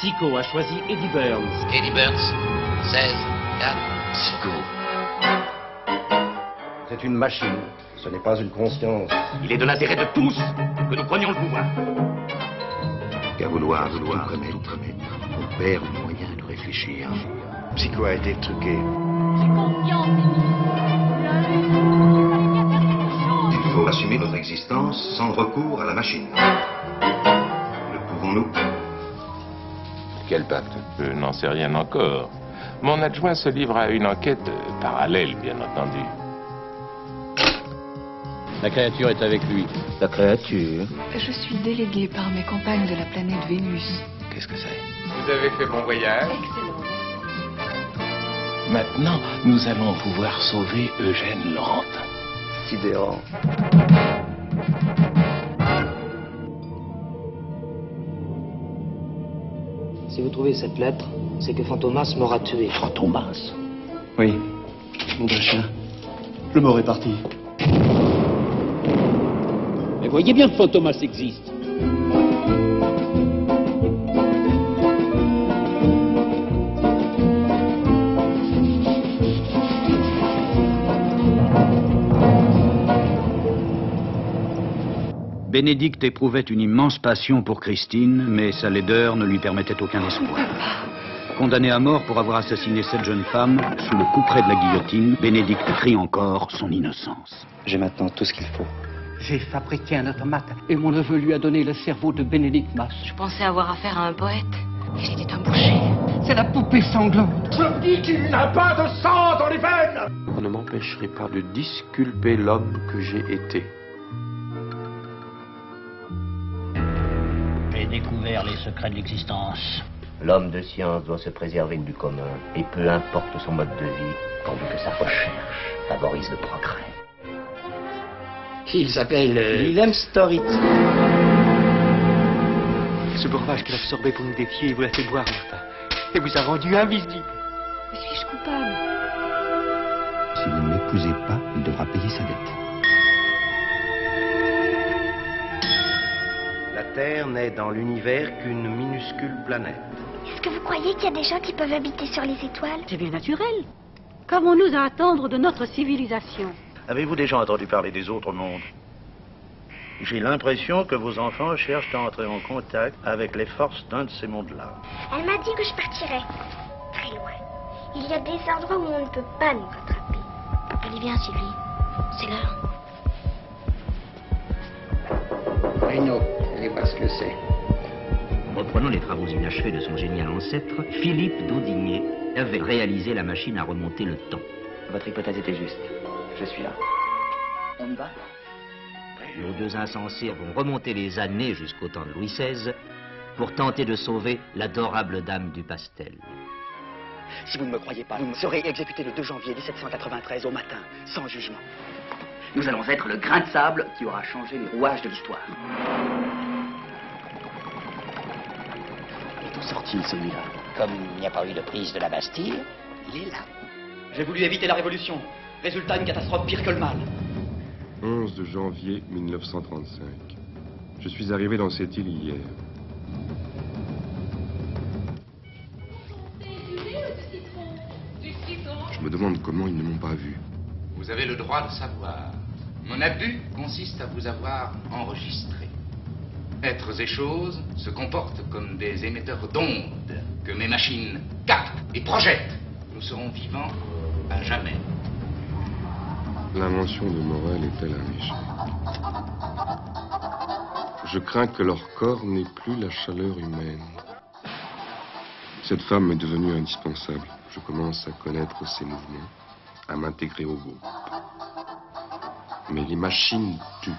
Psycho a choisi Eddie Burns. Eddie Burns, 16, 4. Psycho. C'est une machine, ce n'est pas une conscience. Il est de l'intérêt de tous que nous prenions le pouvoir. Qu'à vouloir tout remettre, on perd le moyen de réfléchir. Psycho a été truqué. J'ai confiance, Il faut assumer notre existence sans recours à la machine. Le pouvons-nous? Quel pacte? Je n'en sais rien encore. Mon adjoint se livre à une enquête parallèle, bien entendu. La créature est avec lui. La créature? Je suis déléguée par mes compagnes de la planète Vénus. Qu'est-ce que c'est? Vous avez fait bon voyage? Excellent. Maintenant, nous allons pouvoir sauver Eugène Laurentin. Sidérant. Si vous trouvez cette lettre, c'est que Fantomas m'aura tué. Fantomas? Oui, mon chien. Je m'aurais parti. Mais voyez bien que Fantomas existe. Bénédicte éprouvait une immense passion pour Christine, mais sa laideur ne lui permettait aucun espoir. Condamné à mort pour avoir assassiné cette jeune femme, sous le couperet de la guillotine, Bénédicte crie encore son innocence. J'ai maintenant tout ce qu'il faut. J'ai fabriqué un automate et mon neveu lui a donné le cerveau de Bénédicte Masse. Je pensais avoir affaire à un poète, mais c'était un boucher. C'est la poupée sanglante. Je dis qu'il n'a pas de sang dans les veines. Vous ne m'empêcherez pas de disculper l'homme que j'ai été. J'ai découvert les secrets de l'existence. L'homme de science doit se préserver du commun, et peu importe son mode de vie, tandis que sa recherche favorise le progrès. Il s'appelle Willem Storitz. Ce breuvage qu'il absorbait pour nous défier, il vous l'a fait boire, Martha. Et vous a rendu invisible. Mais suis-je coupable? Si vous ne l'épousez pas, il devra payer sa dette. La Terre n'est dans l'univers qu'une minuscule planète. Est-ce que vous croyez qu'il y a des gens qui peuvent habiter sur les étoiles? C'est bien naturel. Qu'avons-nous à attendre de notre civilisation? Avez-vous déjà entendu parler des autres mondes? J'ai l'impression que vos enfants cherchent à entrer en contact avec les forces d'un de ces mondes-là. Elle m'a dit que je partirais très loin. Il y a des endroits où on ne peut pas nous rattraper. Allez, viens, Sylvie. C'est l'heure. Reno, allez voir ce que c'est. Reprenant les travaux inachevés de son génial ancêtre, Philippe d'Audigné avait réalisé la machine à remonter le temps. Votre hypothèse était juste. Je suis là. On y va? Nos deux insensés vont remonter les années jusqu'au temps de Louis XVI pour tenter de sauver l'adorable dame du pastel. Si vous ne me croyez pas, vous serez exécuté le 2 janvier 1793 au matin, sans jugement. Nous allons être le grain de sable qui aura changé les rouages de l'histoire. Il est où sorti celui-là? Comme il n'y a pas eu de prise de la Bastille, il est là. J'ai voulu éviter la révolution. Résultat, une catastrophe pire que le mal. 11 de janvier 1935. Je suis arrivé dans cette île hier. Je me demande comment ils ne m'ont pas vu. Vous avez le droit de savoir. Mon abus consiste à vous avoir enregistré. Êtres et choses se comportent comme des émetteurs d'ondes que mes machines captent et projettent. Nous serons vivants à jamais. L'invention de Morel est-elle un échec? Je crains que leur corps n'ait plus la chaleur humaine. Cette femme est devenue indispensable. Je commence à connaître ses mouvements, à m'intégrer au groupe. Mais les machines tuent.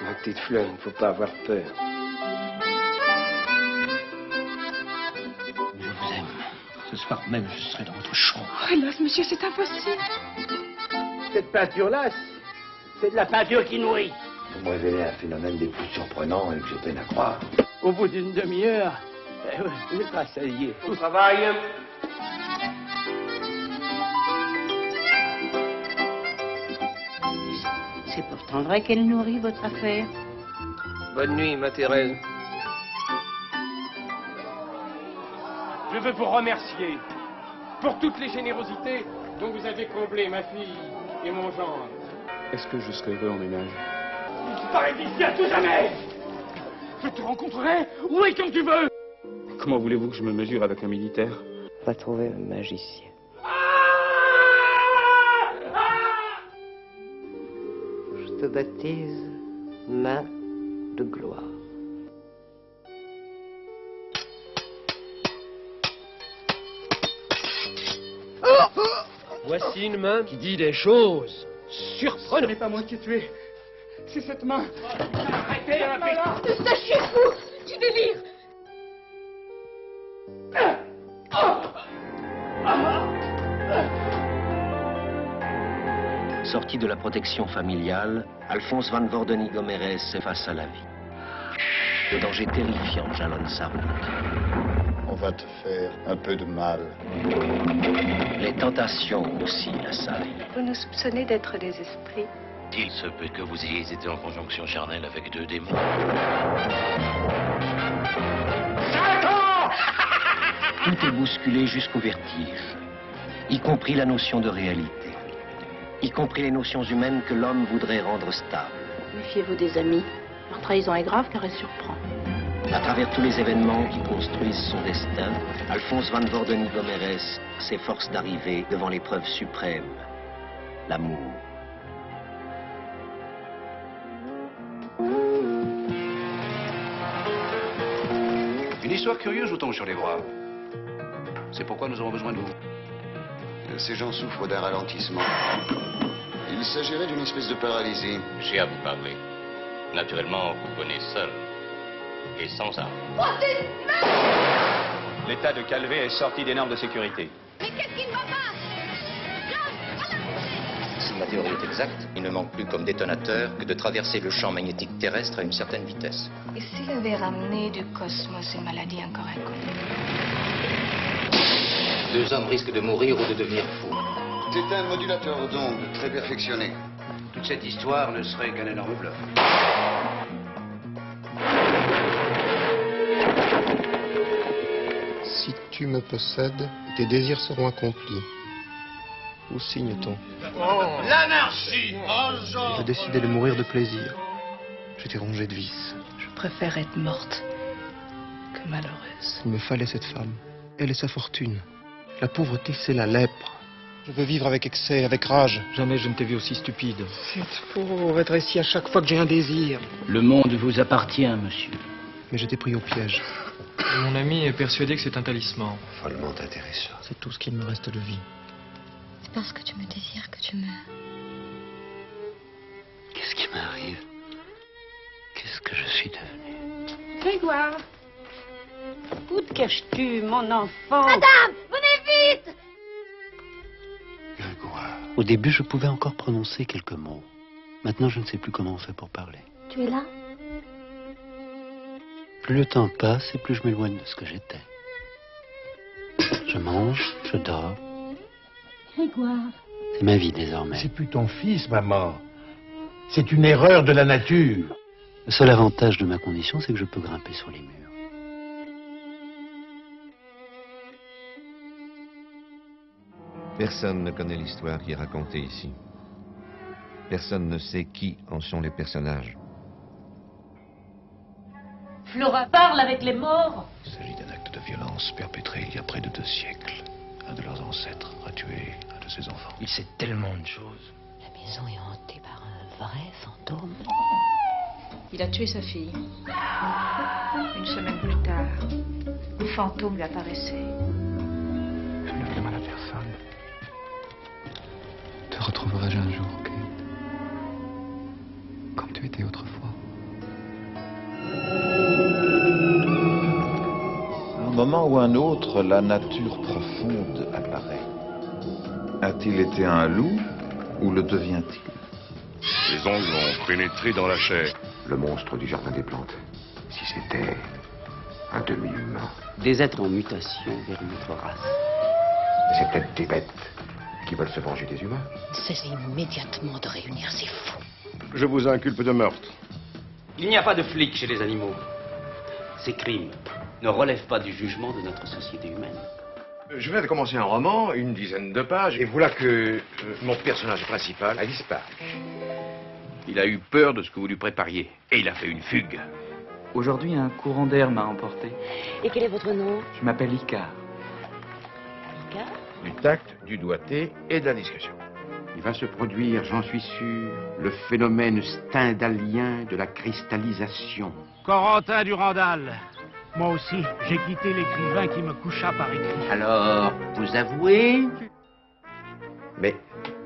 Ma petite fleur, il ne faut pas avoir peur. Je vous aime. Ce soir même, je serai dans votre chambre. Oh, hélas, monsieur, c'est impossible. Cette peinture-là, c'est de la peinture qui nourrit. Vous me révélez un phénomène des plus surprenants et que je peine à croire. Au bout d'une demi-heure, Ça y est. Au travail. C'est pourtant vrai qu'elle nourrit votre affaire. Bonne nuit, ma Thérèse. Je veux vous remercier pour toutes les générosités dont vous avez comblé ma fille et mon gendre. Est-ce que je serai heureux en ménage? Tu disparais d'ici à tout jamais. Je te rencontrerai où et quand tu veux. Comment voulez-vous que je me mesure avec un militaire? Va trouver un magicien. Je te baptise main de gloire. Voici une main qui dit des choses surprenantes. Ce n'est pas moi qui ai tué. C'est cette main. Arrêtez la main-là. Eustache est fou. Tu délires. Sorti de la protection familiale, Alphonse van Worden-Gomerez s'efface à la vie. Le danger terrifiant jalonne sa route. On va te faire un peu de mal. Les tentations aussi l'assaillent. Vous nous soupçonnez d'être des esprits. Il se peut que vous ayez été en conjonction charnelle avec 2 démons. Tout est bousculé jusqu'au vertige, y compris la notion de réalité, y compris les notions humaines que l'homme voudrait rendre stables. Méfiez-vous des amis. Leur trahison est grave car elle surprend. À travers tous les événements qui construisent son destin, Alphonse van Worden-Gomerez s'efforce d'arriver devant l'épreuve suprême, l'amour. Une histoire curieuse vous tombe sur les bras. C'est pourquoi nous avons besoin de vous. Ces gens souffrent d'un ralentissement. Il s'agirait d'une espèce de paralysie. J'ai à vous parler. Naturellement, vous venez seul. Et sans armes. L'état de Calvé est sorti des normes de sécurité. Mais qu'est-ce qui ne va pas? Si ma théorie est exacte, il ne manque plus comme détonateur que de traverser le champ magnétique terrestre à une certaine vitesse. Et s'il avait ramené du cosmos une maladie encore inconnue? 2 hommes risquent de mourir ou de devenir fous. C'est un modulateur d'ondes très perfectionné. Toute cette histoire ne serait qu'un énorme bluff. Si tu me possèdes, tes désirs seront accomplis. Où signe-t-on? L'anarchie. J'ai décidé de mourir de plaisir. J'étais rongé de vices. Je préfère être morte que malheureuse. Il me fallait cette femme. Elle et sa fortune. La pauvreté, c'est la lèpre. Je veux vivre avec excès, avec rage. Jamais je ne t'ai vu aussi stupide. C'est pour être ici à chaque fois que j'ai un désir. Le monde vous appartient, monsieur. Mais j'étais pris au piège. Mon ami est persuadé que c'est un talisman. Follement intéressant. C'est tout ce qu'il me reste de vie. C'est parce que tu me désires que tu meurs. Qu'est-ce qui m'arrive? Qu'est-ce que je suis devenu? Grégoire. Où te caches-tu, mon enfant? Madame, venez vite! Au début, je pouvais encore prononcer quelques mots. Maintenant, je ne sais plus comment on fait pour parler. Tu es là? Plus le temps passe et plus je m'éloigne de ce que j'étais. Je mange, je dors. Grégoire. C'est ma vie désormais. C'est plus ton fils, maman. C'est une erreur de la nature. Le seul avantage de ma condition, c'est que je peux grimper sur les murs. Personne ne connaît l'histoire qui est racontée ici. Personne ne sait qui en sont les personnages. Flora parle avec les morts. Il s'agit d'un acte de violence perpétré il y a près de 2 siècles. Un de leurs ancêtres a tué un de ses enfants. Il sait tellement de choses. La maison est hantée par un vrai fantôme. Il a tué sa fille. Une semaine plus tard, un fantôme lui apparaissait. Je ne fais mal à personne. Te retrouverai-je un jour, Kate? Comme tu étais autrefois. À un moment ou un autre, la nature profonde apparaît. A-t-il été un loup ou le devient-il? Les ongles ont pénétré dans la chair. Le monstre du jardin des plantes. Si c'était Un demi-humain. Des êtres en mutation vers une autre race. C'est peut-être des bêtes qui veulent se venger des humains. Cessez immédiatement de réunir ces fous. Je vous inculpe de meurtre. Il n'y a pas de flics chez les animaux. Ces crimes ne relèvent pas du jugement de notre société humaine. Je viens de commencer un roman, une dizaine de pages, et voilà que mon personnage principal a disparu. Il a eu peur de ce que vous lui prépariez, et il a fait une fugue. Aujourd'hui, un courant d'air m'a emporté. Et quel est votre nom? Je m'appelle Icar. Icar? Du tact, du doigté et de la discrétion. Il va se produire, j'en suis sûr, le phénomène stendhalien de la cristallisation. Corentin Durandal. Moi aussi, j'ai quitté l'écrivain qui me coucha par écrit. Alors, vous avouez? Mais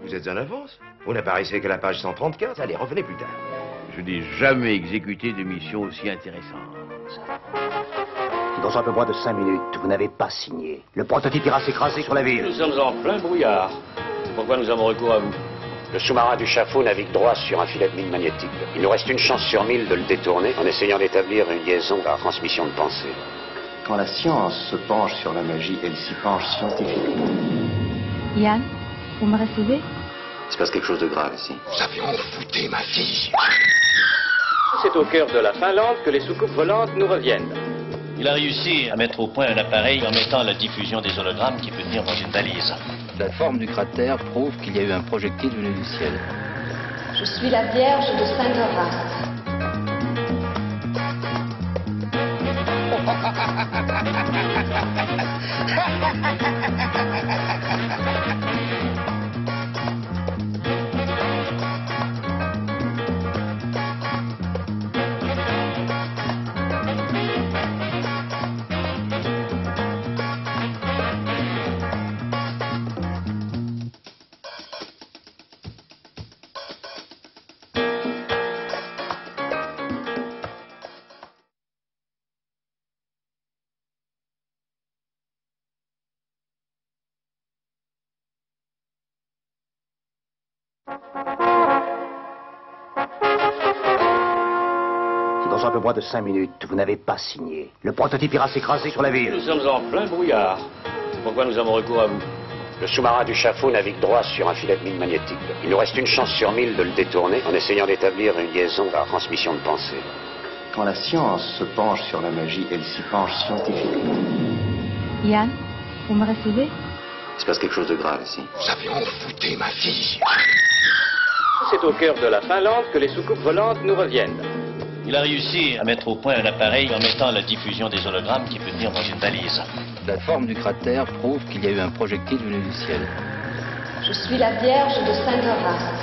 vous êtes en avance. Vous n'apparaissez qu'à la page 134. Allez, revenez plus tard. Je n'ai jamais exécuté de mission aussi intéressante. Si dans un peu moins de 5 minutes, vous n'avez pas signé, le prototype ira s'écraser sur la ville. Nous sommes en plein brouillard. C'est pourquoi nous avons recours à vous. Le sous-marin du Chafaud navigue droit sur un filet de mine magnétique. Il nous reste une chance sur 1000 de le détourner en essayant d'établir une liaison par transmission de pensée. Quand la science se penche sur la magie, elle s'y penche scientifiquement. Yann, vous me recevez? Il se passe quelque chose de grave ici. Vous avez envoûté ma fille. C'est au cœur de la Finlande que les soucoupes volantes nous reviennent. Il a réussi à mettre au point un appareil permettant la diffusion des hologrammes qui peut tenir dans une valise. La forme du cratère prouve qu'il y a eu un projectile venu du ciel. Je suis la Vierge de Saint-Horace. Si dans un peu moins de 5 minutes, vous n'avez pas signé, le prototype ira s'écraser sur la ville. Nous sommes en plein brouillard. C'est pourquoi nous avons recours à vous. Le sous-marin du Chafaud navigue droit sur un filet de mine magnétique. Il nous reste une chance sur 1000 de le détourner en essayant d'établir une liaison par transmission de pensée. Quand la science se penche sur la magie, elle s'y penche scientifiquement. Yann, vous me recevez? Il se passe quelque chose de grave ici. Vous avez envoûté ma fille. C'est au cœur de la Finlande que les soucoupes volantes nous reviennent. Il a réussi à mettre au point un appareil permettant la diffusion des hologrammes qui peut tenir dans une valise. La forme du cratère prouve qu'il y a eu un projectile venu du ciel. Je suis la Vierge de Saint-Horace.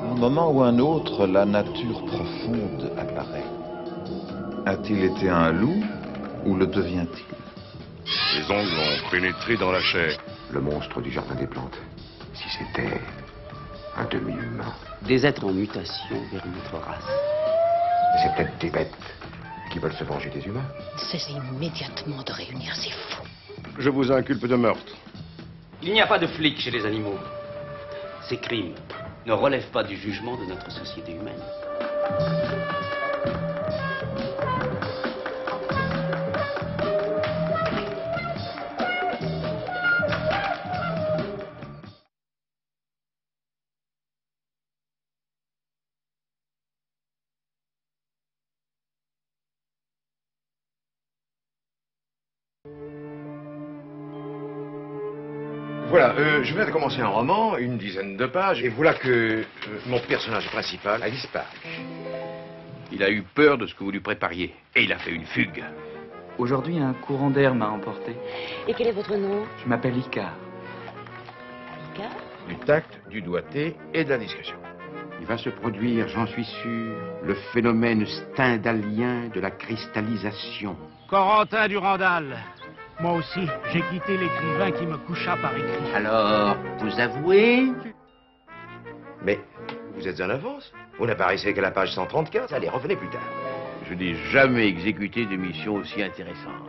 À un moment ou un autre, la nature profonde apparaît. A-t-il été un loup ou le devient-il? Les ongles ont pénétré dans la chair. Le monstre du jardin des plantes. Si c'était un demi-humain. Des êtres en mutation vers une autre race. C'est peut-être des bêtes qui veulent se venger des humains. Cessez immédiatement de réunir ces fous. Je vous inculpe de meurtre. Il n'y a pas de flics chez les animaux. Ces crimes ne relèvent pas du jugement de notre société humaine. Voilà, je viens de commencer un roman, une dizaine de pages, et voilà que mon personnage principal a disparu. Il a eu peur de ce que vous lui prépariez, et il a fait une fugue. Aujourd'hui, un courant d'air m'a emporté. Et quel est votre nom? Je m'appelle Icar. Icar? Du tact, du doigté et de la discrétion. Il va se produire, j'en suis sûr, le phénomène stendhalien de la cristallisation. Corentin Durandal. Moi aussi, j'ai quitté l'écrivain qui me coucha par écrit. Alors, vous avouez? Mais vous êtes en avance. Vous n'apparaissez qu'à la page 134. Allez, revenez plus tard. Je n'ai jamais exécuté de mission aussi intéressante.